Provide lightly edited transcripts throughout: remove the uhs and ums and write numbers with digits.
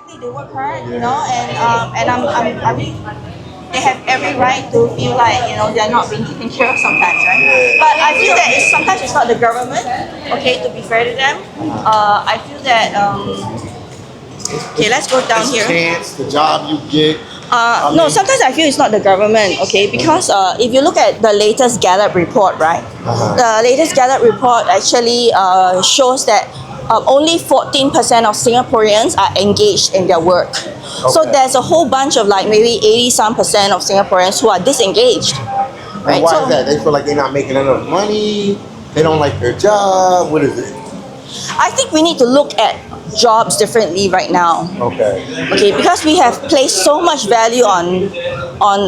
exactly. They work hard, I mean, they have every right to feel like they're not being taken care of sometimes, right? But I feel that sometimes it's not the government. Okay, to be fair to them, I feel that okay, let's go down here. Chance, the job you get. No, sometimes I feel it's not the government, okay? Because if you look at the latest Gallup report, right? The latest Gallup report actually shows that only 14% of Singaporeans are engaged in their work. So there's a whole bunch of like maybe 80-some% of Singaporeans who are disengaged. Right? And why is that? They feel like they're not making enough money. They don't like their job. What is it? I think we need to look at jobs differently right now. Okay, because we have placed so much value on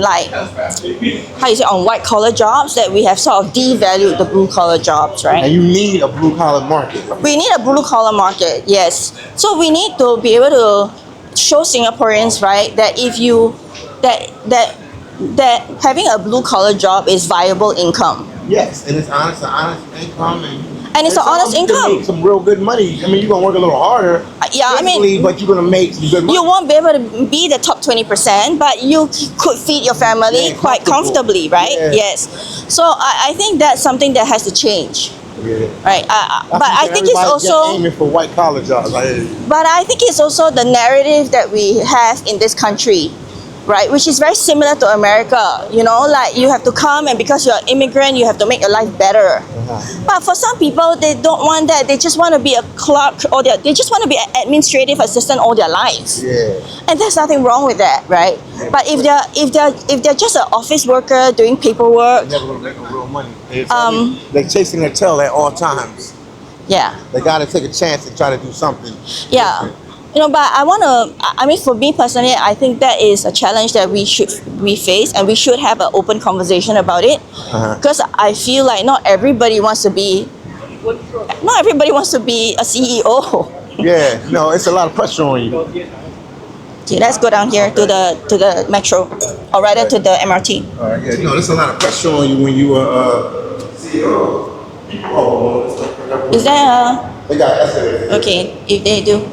like how you say on white collar jobs that we have sort of devalued the blue collar jobs, right? And you need a blue collar market. We need a blue collar market, yes. So we need to be able to show Singaporeans, right, that if you that having a blue collar job is viable income. Yes, and it's honest income and it's an honest income. Make some real good money. I mean, you're gonna work a little harder. Yeah, I mean, but you're gonna make some good money. You won't be able to be the top 20%, but you could feed your family quite comfortably, right? Yeah. Yes. So I think that's something that has to change. Yeah. Right. But I think it's also aiming for white collar jobs. But I think it's also the narrative that we have in this country. Right, which is very similar to America. Like you have to come, and because you're an immigrant, you have to make your life better. But for some people, they don't want that. They just want to be a clerk, or they just want to be an administrative assistant all their lives. Yeah. And there's nothing wrong with that, right? But if they're just an office worker doing paperwork, they're never gonna make no real money. They're chasing their tail at all times. Yeah. They got to take a chance and try to do something. Yeah. But for me personally, I think that is a challenge that we face, and we should have an open conversation about it. Because I feel like not everybody wants to be a CEO. Yeah, no, it's a lot of pressure on you. Okay, let's go down here to the metro, or rather to the MRT. All right, yeah, no, there's a lot of pressure on you when you are CEO. Is there a... They got estimated. Okay, if they do.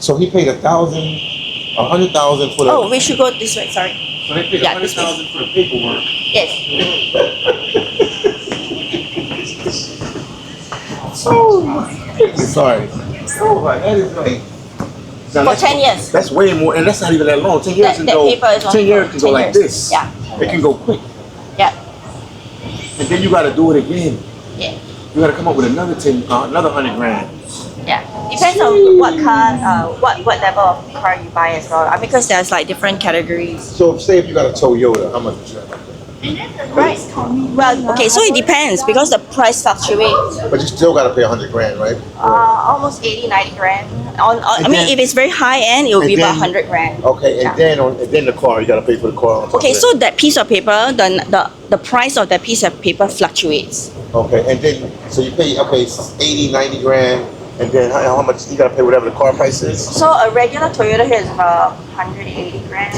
So he paid 100,000 for the. Oh, we should go this way. Sorry. So they paid 100,000 for the paperwork. Yes. Sorry. Oh, that is like. For 10 years. That's way more, and that's not even that long. 10 years can go. 10 years can go like this. Yeah. It can go quick. Yeah. And then you got to do it again. Yeah. You got to come up with another 100 grand. Yeah, depends on what car, what level of car you buy as well. Because there's like different categories. So say if you got a Toyota, how much is that? Right. Well, okay, so it depends because the price fluctuates. But you still got to pay 100 grand, right? Almost 80-90 grand. If it's very high end, it will be about 100 grand. Okay, and then the car, you got to pay for the car. Okay, so that piece of paper, the price of that piece of paper fluctuates. Okay, and then so you pay 80-90 grand. And then how much you gotta pay whatever the car price is? So a regular Toyota here is about 180 grand.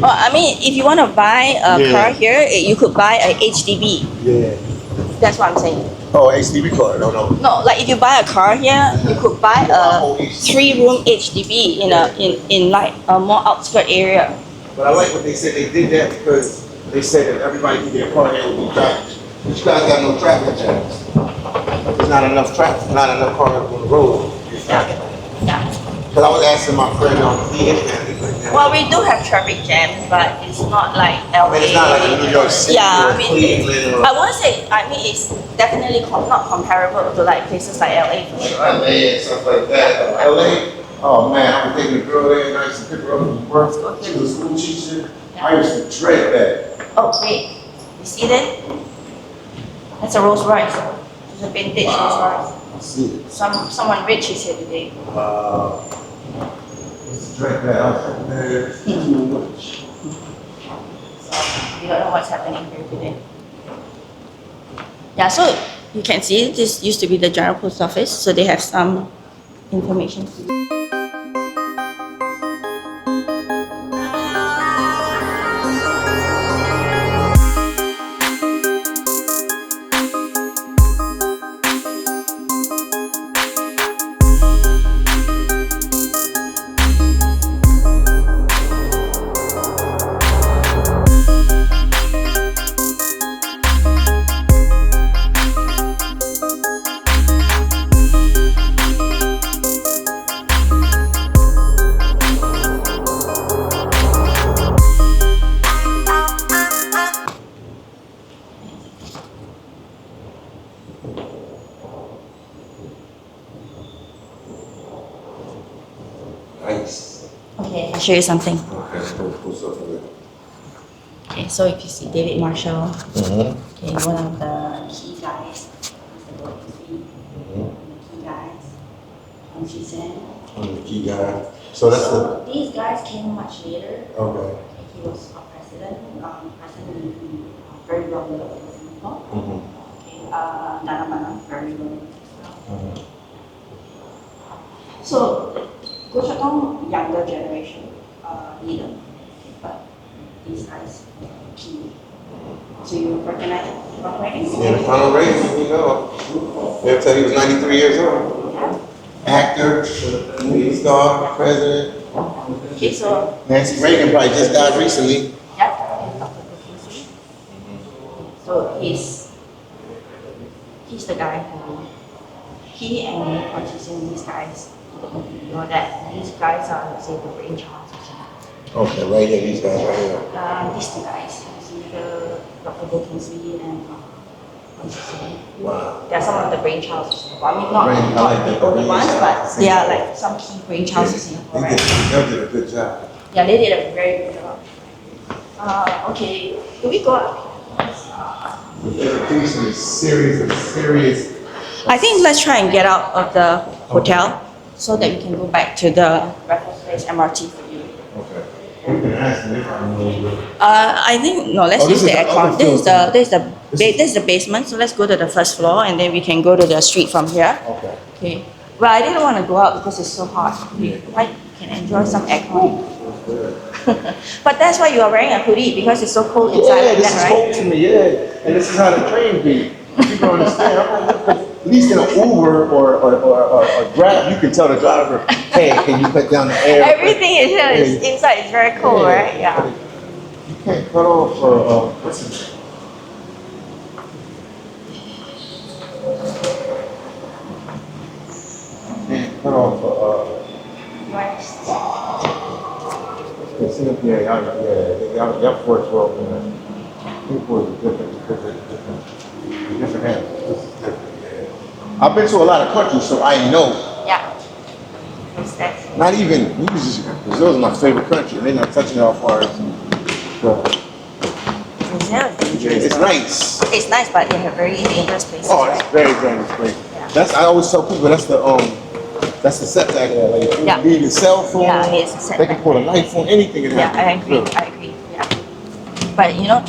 Well, if you want to buy a car here, you could buy a HDB. Yeah. That's what I'm saying. Oh, HDB car? No. No, like if you buy a car here, you could buy a 3-room HDB in like a more outskirt area. But I like what they said. They did that because they said that everybody can get a car here with traffic. But you guys got no traffic jams. There's not enough traffic, not enough cars on the road. Yeah. Because I was asking my friend on Well, we do have traffic jams, but it's not like LA. It's not like New York City or Cleveland. I want to say, it's definitely not comparable to like places like LA for sure. LA and stuff like that. LA, oh man, I was taking a girl there and I used to pick her up from work. She was a school teacher. I used to dread that. Oh, wait. You see that? That's a Rolls Royce. It's a vintage Rolls Royce. I see it. Someone rich is here today. Let's drink that out. There's too much. We don't know what's happening here today. Yeah, so you can see this used to be the General Post Office, so they have some information. Nice. Okay, I'll show you something. Okay, what's up with it? Okay, so if you see David Marshall, Mm-hmm. okay, one of the key guys, the key guys, and she said, I'm the key guy. So that's so these guys came much later. okay. He was a president, very well loved in Singapore. Mm-hmm. Okay, Dana very well loved as well. Mm-hmm. So, Goh Chok Tong, younger generation leader, okay, but these guys key. So you recognize Ronald Reagan? Yeah, Ronald Reagan, you know. They'll tell you he was 93 years old. Yeah. Actor, movie star, president. Okay, so Nancy Reagan probably just died recently. yeah, Dr. Kingsley. So he's the guy who he and Constitution, these guys, you know that these guys are, let's say, the brainchilds of Singapore. Okay, right here, these guys right here. These two guys, you see the Dr. Kingsley and Constitution. Wow. They are some of the brainchilds of Singapore. I mean, not I like that. the only ones, but they are like some key brainchilds of Singapore. They Right? did a good job. Yeah, they did a very good job. Okay, do we go up? Education is serious. I think let's try and get out of the hotel so that we can go back to the Raffles Place MRT for you. Okay. You can ask me if I know. I think no. Let's Oh, use this the is the aircon. other This is the basement. So let's go to the first floor and then we can go to the street from here. Okay. Okay. Well, I didn't want to go out because it's so hot. We can enjoy some aircon. But that's why you are wearing a hoodie because it's so cold inside like this is that, cold right? to me, yeah. And this is how the train be. People don't understand. I'm like, at least in an Uber or Grab, you can tell the driver, hey, can you cut down the air? Everything is here is inside. It's very cold, right? Yeah. You can't cut off what's it? You can't cut off y'all force well, man. Singapore is different animal. This is different, yeah. I've been to a lot of countries, so I know. Yeah. What's that? Not even Brazil is my favorite country, and they're not touching it off ours. So, Brazil is dangerous. it's though. nice. It's nice, but they have very dangerous places. Oh, right? it's very dangerous place. Yeah. That's I always tell people that's the setback there. Like if you Yeah. leave your cell phone, Yeah, it's a they setback. can pull a knife on anything and Yeah, I happen. agree. Really. I agree. Yeah. But you know,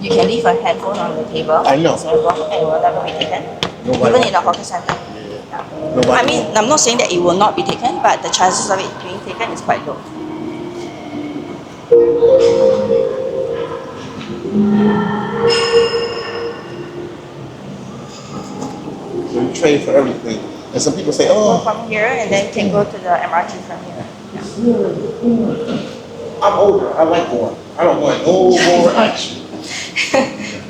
you can leave a headphone on the table. I know. in Singapore, and it will never be taken. Nobody- Even in the hawker center. Yeah. Nobody- I mean, I'm not saying that it will not be taken, but the chances of it being taken is quite low. So you trade for everything. And some people say, Go oh, from here and then can go to the MRT from here. Yeah. I'm older. I like war. I don't want no more action.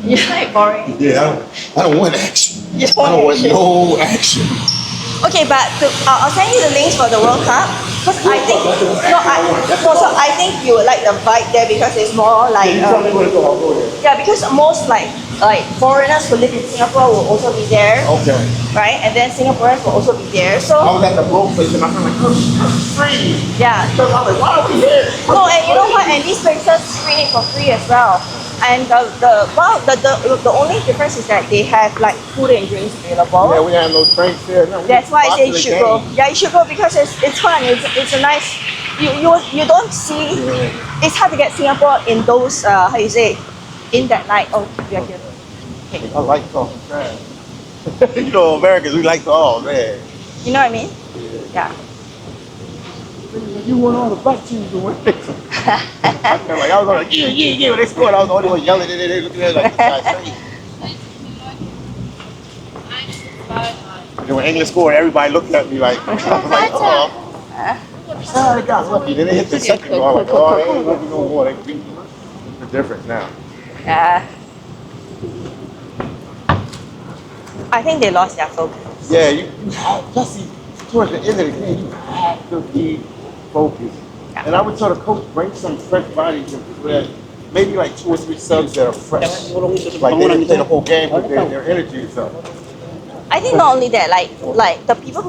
You like boring. Yeah, I don't want action. You don't I don't want want no action. Okay, but I'll send you the links for the World Cup. Because I think so I think you would like the vibe there because it's more like You tell me where to go, I'll go there. yeah, because most like foreigners who live in Singapore will also be there, Okay. right? And then Singaporeans will also be there. I So was at the broke place and my friend like, oh, it's free. yeah. So I was like, why are we here? No, and you know what? And these places screen it for free as well. And the only difference is that they have like food and drinks available. Yeah, we have no drinks there. No, That's why I say you watching the should go. game. Yeah, you should go because it's fun. It's a nice. You don't see. Yeah. It's hard to get Singapore in those how you say, in that night. Oh, you're here. Okay. I like talking trash. You know, Americans, we like to, oh man. You know what I mean? Yeah. You want all the black teams to win. I was like, yeah, when they scored, I was the only one yelling, and they looking at it like, this guy's crazy. And then when England scored, everybody looked at me like, I was like, oh, they got lucky. Then they hit the second goal. I'm like, oh, they ain't gonna be no more. They beat me. It's the difference now. Yeah. I think they lost their focus. Yeah, you have, just towards the end of the game, you have to be focused. Yeah. And I would tell the coach, bring some fresh bodies and people that maybe like 2 or 3 subs that are fresh. Like they didn't play the whole game with their energy and stuff. I think not only that, like the people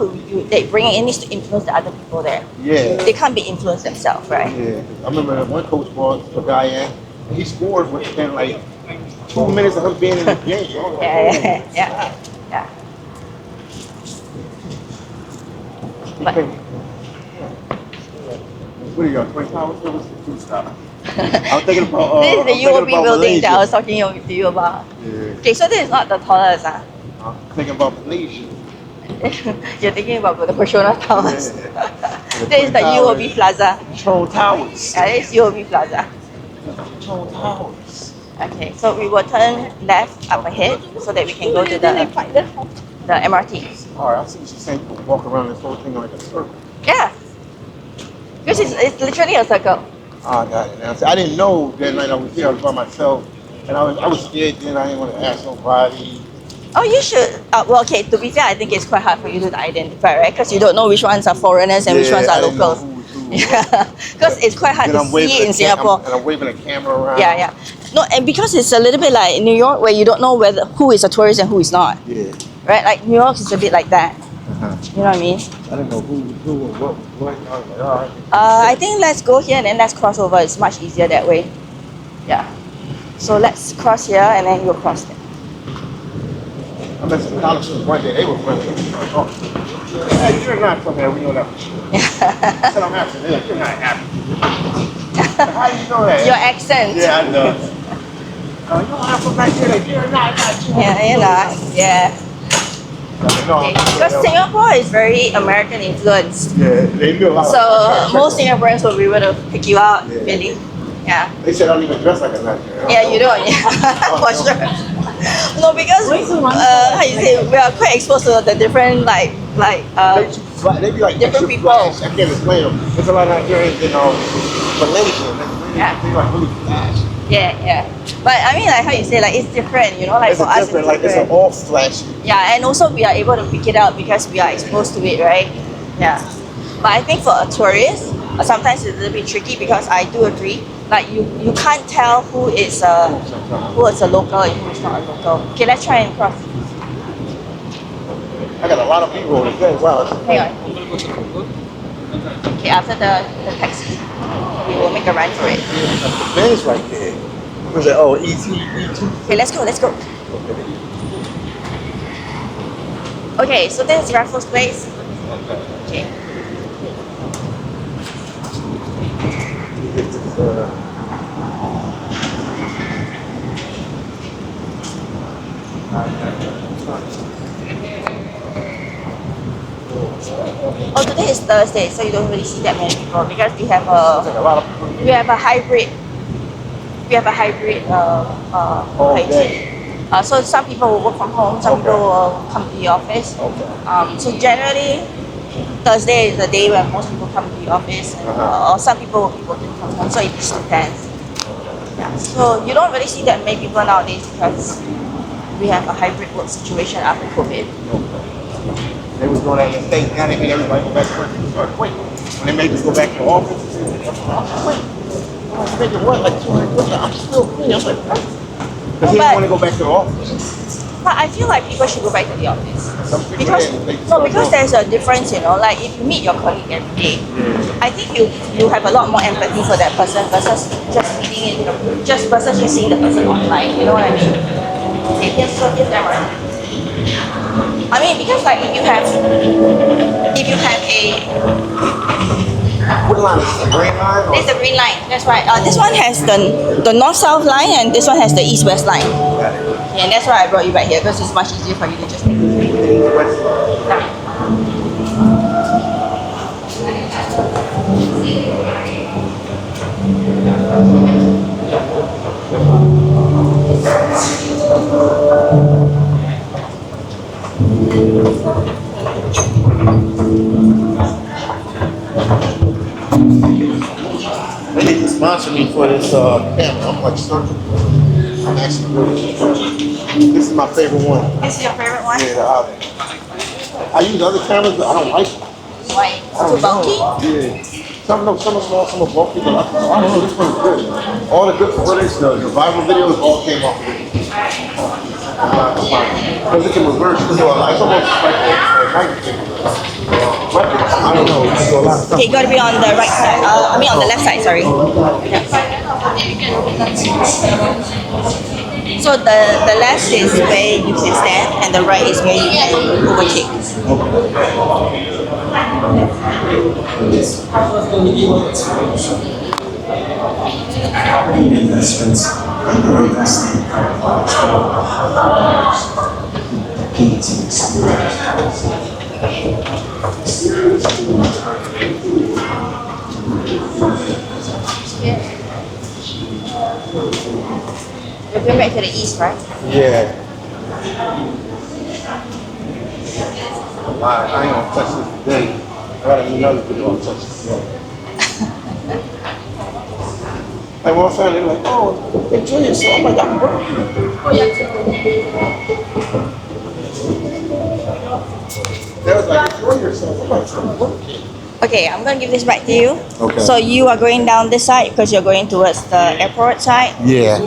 they bring in needs to influence the other people there. Yeah. They can't be influenced themselves, right? Yeah. I remember that one coach brought a guy in, and he scored within like 2 minutes of him being in the game. Yeah. But What are you on 20 hours? What's the food stop? I'm thinking about. this is the I'm thinking UOB about building that I Malaysia. was talking to you about. Yeah. Okay, so this is not the tallest. I'm thinking about Malaysia. You're thinking about the Petronas Towers. Yeah. This is the UOB Plaza. Control Towers. Yeah, this is UOB Plaza. Control Towers. Okay, so we will turn left up ahead so that we can go to the MRT. All right, I see what you're saying. You can walk around this whole thing like a circle. Yeah. Because it's literally a circle. Oh, I got it now. See, I didn't know that night I was here. I was by myself, and I was scared. Then I didn't want to ask nobody. Oh, you should. Well, okay, to be fair, I think it's quite hard for you to identify, right? Because you don't know which ones are foreigners and which ones are I didn't know locals. who was who. Yeah, because it's quite hard Then to I'm waving see in a Singapore. and I'm waving a camera around. Yeah. No, and because it's a little bit like in New York where you don't know who is a tourist and who is not, Yeah. right? Like New York is a bit like that. Uh-huh. You know what I mean? I didn't know who what. I was like, all right. I think let's go here and then let's cross over. It's much easier that way. Yeah. So let's cross here and then you'll cross there. I met some college students one day. They were friendly. Hey, you're not from here. We know that. I said I'm African. They're like, you're not African. How do you know that? Your accent. Yeah, I know. You know I'm from back here. Like, you're not. Yeah, you're not. Yeah. Okay. Because Singapore is very American influenced. Yeah, they knew. So most Singaporeans will be able to pick you out, Yeah. really. Yeah. They said I don't even dress like a Nigerian. Yeah, you don't. Yeah, for sure. No, because how you say we are quite exposed to the different They be like different extra people. flash. I can't explain them. There's a lot of Nigerians in Malaysia. Yeah. They like really flash. Yeah. But I mean, like how you say, like it's different. You know, like It's for a us, different, it's like it's different. an all flashy. Yeah, and also we are able to pick it out because we are exposed to it, right? Yeah. But I think for a tourist, sometimes it's a little bit tricky because I do agree. Like you can't tell who is a local and who is not a local. Okay, let's try and cross. I got a lot of people on the thing. Wow. Hang on. Okay, after the taxi, we will make a run for it. The Benz right there. Was it? Oh, E2. Okay, let's go. Okay, so this is Raffles Place. Okay. Oh, today is Thursday, so you don't really see that many people because we have Like a lot of people. hybrid. We have a hybrid hygiene. So some people will work from home, some people will come to the office. Okay. So generally, Thursday is the day when most people come to the office, and, or some people will be working from home. So it just depends. Yeah. So you don't really see that many people nowadays because we have a hybrid work situation after COVID. They was going out in the state, now they made everybody go back to work and start quick. When they made us go back to the office, I'm quick. I was thinking, what, like 200 I'm still free. I'm like, what? Because he didn't want to go back to the office. But I feel like people should go back to the office. Some people Because there's a difference, like if you meet your colleague every day, I think you have a lot more empathy for that person versus just meeting it, just versus just seeing the person online. You know what I mean? Okay, here's Emma. I mean, because like if you have What line is it? The green line? this is the green line. That's right. This one has the north-south line, and this one has the east-west line. Yeah, and that's why I brought you back here because it's much easier for you to just take. They need to sponsor me for this camera. I'm like searching for it. I'm actually really. This is my favorite one. This is your favorite one? Yeah, the Audi. I use other cameras, but I don't like them. Why? I don't Too bulky? know. Yeah. Some are small, some are bulky, but I don't know. This one's good. All the good footage, the viral videos, all came off of it. Because it can reverse. So it's almost like I don't know. So a lot of stuff. Okay, you gotta be on the right side. I mean on the left side, sorry. Yeah. So the left is where you can stand and the right is where you can overtake. Investments underinvesting in competing You're going back to the east, right? Yeah. I ain't gonna touch this today. I got another video I'll touch this today. Like one family, they're like, oh, enjoy yourself. I'm like, I'm working. They was like, enjoy yourself. I'm like, I'm working. Okay, I'm gonna give this back to you. Okay. So you are going down this side because you're going towards the airport side. Yeah.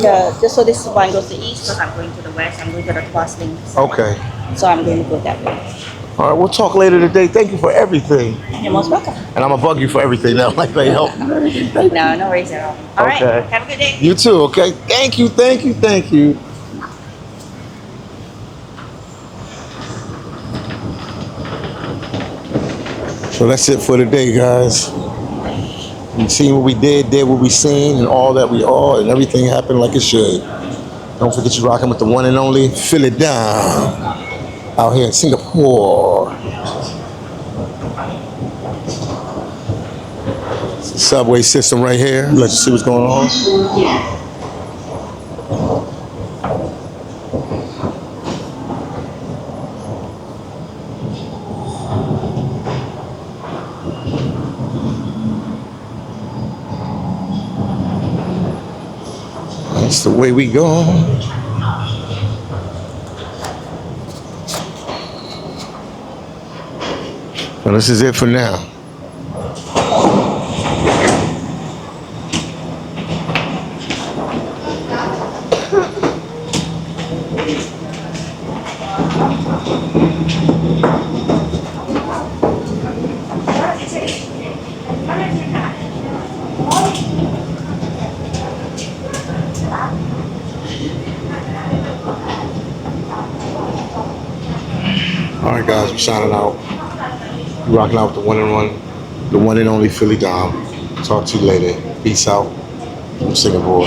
So this one goes to the east because I'm going to the west. I'm going to the Tuas Link. Okay. So I'm going to go that way. All right, we'll talk later today. Thank you for everything. You're most welcome. And I'm gonna bug you for everything now. Like, they help. No worries at all. All right. Okay. Have a good day. You too, okay? Thank you, thank you, thank you. So that's it for today, guys. We seen what we did what we seen, and all that we are, and everything happened like it should. Don't forget you're rocking with the one and only Feel It Down out here in Singapore. It's the subway system right here. Let you see what's going on. That's the way we go. Well, this is it for now. All right, guys, we're signing out. We're rocking out with the one and only Philly Dom. Talk to you later. Peace out from Singapore.